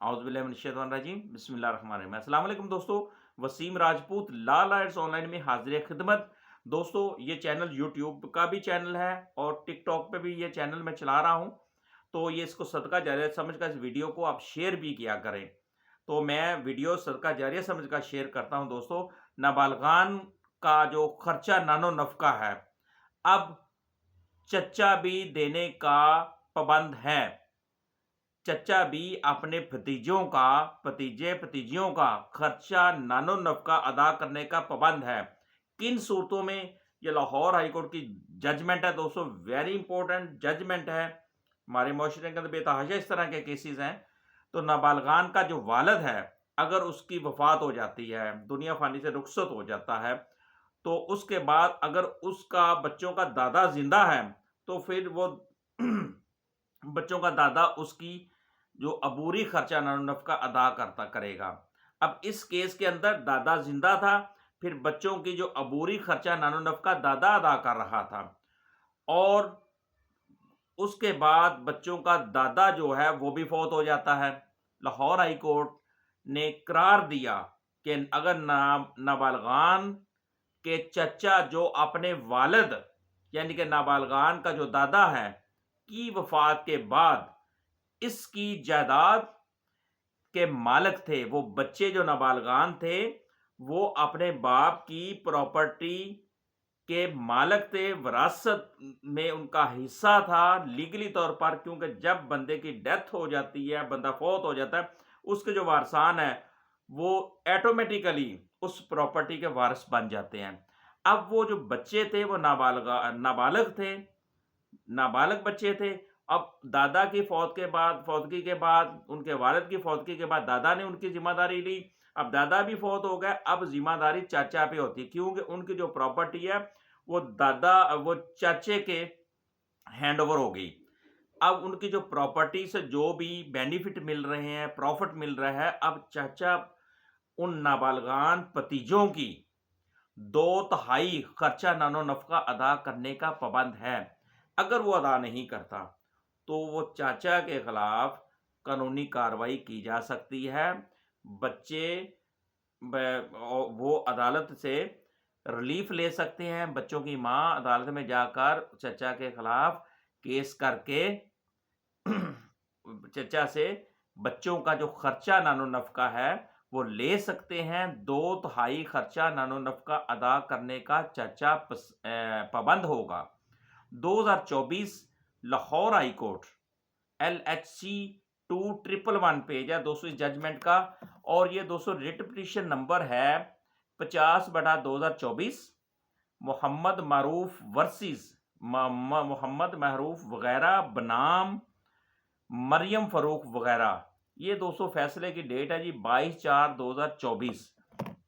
औज़ुबिल्लाहि बिस्मिल्लाहिर्रहमानिर्रहीम। अस्सलाम वालेकुम दोस्तों, वसीम राजपूत ला लाइट्स ऑनलाइन में हाजिर खिदमत। दोस्तों, ये चैनल यूट्यूब का भी चैनल है और टिकटॉक पे भी ये चैनल मैं चला रहा हूँ। तो ये इसको सदका जारिया समझ कर इस वीडियो को आप शेयर भी किया करें। तो मैं वीडियो सदका जारिया समझ कर शेयर करता हूँ दोस्तों। नाबालगान का जो खर्चा नानो नफका है, अब चच्चा भी देने का पाबंद है। चच्चा भी अपने भतीजियों का खर्चा नानो नफका अदा करने का पाबंद है। किन सूरतों में? ये लाहौर हाई कोर्ट की जजमेंट है दोस्तों, वेरी इंपॉर्टेंट जजमेंट है। हमारे मुआशरे के अंदर बेतहाशा इस तरह के केसेस हैं। तो नाबालगान का जो वालिद है, अगर उसकी वफात हो जाती है, दुनिया फानी से रुखसत हो जाता है, तो उसके बाद अगर उसका बच्चों का दादा जिंदा है, तो फिर वो बच्चों का दादा उसकी जो अबूरी खर्चा नानो नफका अदा करेगा। अब इस केस के अंदर दादा जिंदा था, फिर बच्चों की जो अबूरी खर्चा नानो नफका दादा अदा कर रहा था, और उसके बाद बच्चों का दादा जो है वो भी फौत हो जाता है। लाहौर हाई कोर्ट ने करार दिया कि अगर नाबालगान के चचा जो अपने वालिद यानी कि नाबालगान का जो दादा है की वफात के बाद इसकी जायदाद के मालिक थे, वो बच्चे जो नाबालगान थे, वो अपने बाप की प्रॉपर्टी के मालिक थे, विरासत में उनका हिस्सा था लीगली तौर पर। क्योंकि जब बंदे की डेथ हो जाती है, बंदा फौत हो जाता है, उसके जो वारसान है वो ऑटोमेटिकली उस प्रॉपर्टी के वारिस बन जाते हैं। अब वो जो बच्चे थे वो नाबालिग थे, नाबालिग बच्चे थे। अब दादा की फौतगी के बाद उनके वालिद की फौतगी के बाद दादा ने उनकी जिम्मेदारी ली। अब दादा भी फौत हो गए, अब जिम्मेदारी चाचा पे होती है, क्योंकि उनकी जो प्रॉपर्टी है वो चाचे के हैंड ओवर हो गई। अब उनकी जो प्रॉपर्टी से जो भी बेनिफिट मिल रहे हैं, प्रॉफिट मिल रहा है, अब चाचा उन नाबालगान भतीजों की 2/3 खर्चा नानो नफका अदा करने का पाबंद है। अगर वो अदा नहीं करता तो वो चाचा के खिलाफ कानूनी कार्रवाई की जा सकती है। बच्चे वो अदालत से रिलीफ ले सकते हैं। बच्चों की माँ अदालत में जाकर चचा के खिलाफ केस करके चचा से बच्चों का जो खर्चा नानो नफका है वो ले सकते हैं। 2/3 खर्चा नानो नफका अदा करने का चचा पाबंद होगा। 2024 Lahore high court LHC 2111 page है दोस्तों इस जजमेंट का, और ये दोस्तों रिट पिटीशन नंबर है 50/2024 मोहम्मद मारूफ वर्सेस मोहम्मद महरूफ वगैरह बनाम मरियम फरूक वगैरह। ये दोस्तों फैसले की डेट है जी 22/4/2024।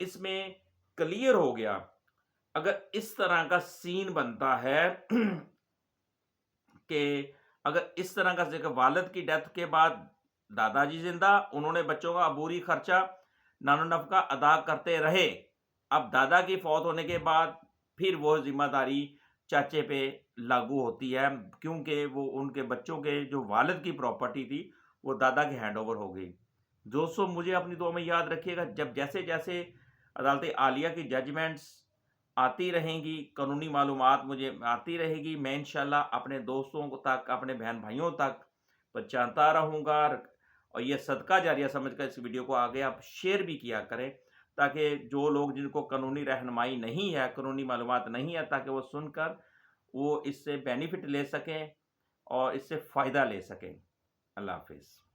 इसमें क्लियर हो गया, अगर इस तरह का सीन बनता है कि अगर इस तरह का जगह वालिद की डेथ के बाद दादाजी जिंदा, उन्होंने बच्चों का अबूरी खर्चा नानो नफका अदा करते रहे, अब दादा की फौत होने के बाद फिर वो जिम्मेदारी चाचे पे लागू होती है, क्योंकि वो उनके बच्चों के जो वालिद की प्रॉपर्टी थी वो दादा के हैंड ओवर हो गई। दोस्तों, मुझे अपनी दुआ में याद रखिएगा, जब जैसे जैसे अदालत आलिया की जजमेंट्स आती रहेंगी, कानूनी मालूमात मुझे आती रहेगी, मैं इंशाल्लाह अपने दोस्तों तक, अपने बहन भाइयों तक पहुंचाता रहूँगा। और ये सदका जारिया समझकर इस वीडियो को आगे आप शेयर भी किया करें, ताकि जो लोग जिनको कानूनी रहनुमाई नहीं है, कानूनी मालूमात नहीं है, ताकि वो सुनकर वो इससे बेनिफिट ले सकें और इससे फ़ायदा ले सकें। अल्लाह हाफिज़।